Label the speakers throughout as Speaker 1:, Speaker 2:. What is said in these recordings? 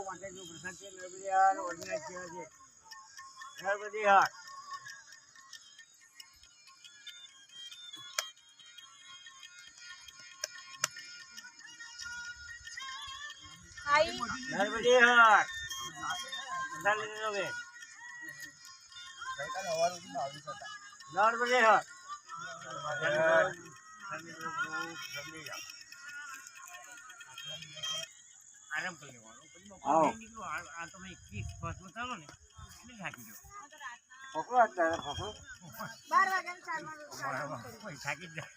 Speaker 1: માતાજીનો પ્રસાદ છે નર્મદે હર ઓરિજિનલ સેવા છે નર્મદે હર નર્મદે હર પ્રસાદ લઈ લો બે નર્મદે હર આરામ કરી લેવાનો આ તમે 21 બસમાં ચાલો ને એટલે થાકી જાઓ પકડો અત્યારે પકડો 12 વાગ્યા થાકી જાય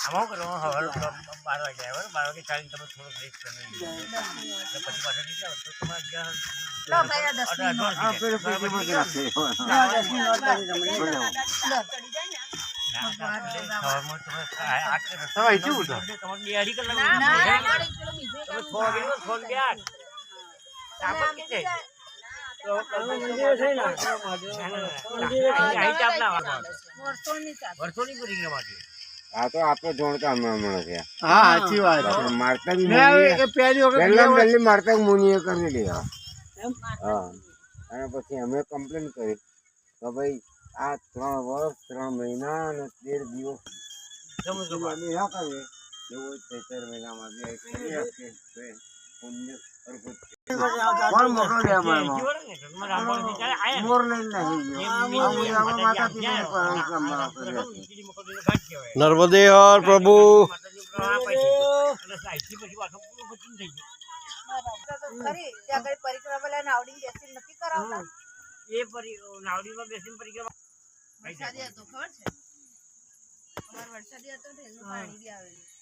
Speaker 1: આમાં કરો હવે 12 વાગે આવ્યો 12 વાગે ચાલીને તમે થોડો બ્રેક કરી પછી પાછા નીકળો તો વર્ષોની પૂરી માટે આ તો આપણે જોણતા હમણાં છે હા સાચી વાત મારતા પહેલી મારતા મુનિએ કરી લીધા હા અને પછી અમે કમ્પ્લેન કરી તો ભાઈ આ 3 વર્ષ 3 મહિના અને 13 દિવસ અમે ના કરીએ એવું 13 મહિનામાં પુણ્ય કોણ મોટો છે મોર લઈને
Speaker 2: નર્મદે હર પ્રભુ
Speaker 3: વરસાદી હતો પાણી બી આવેલું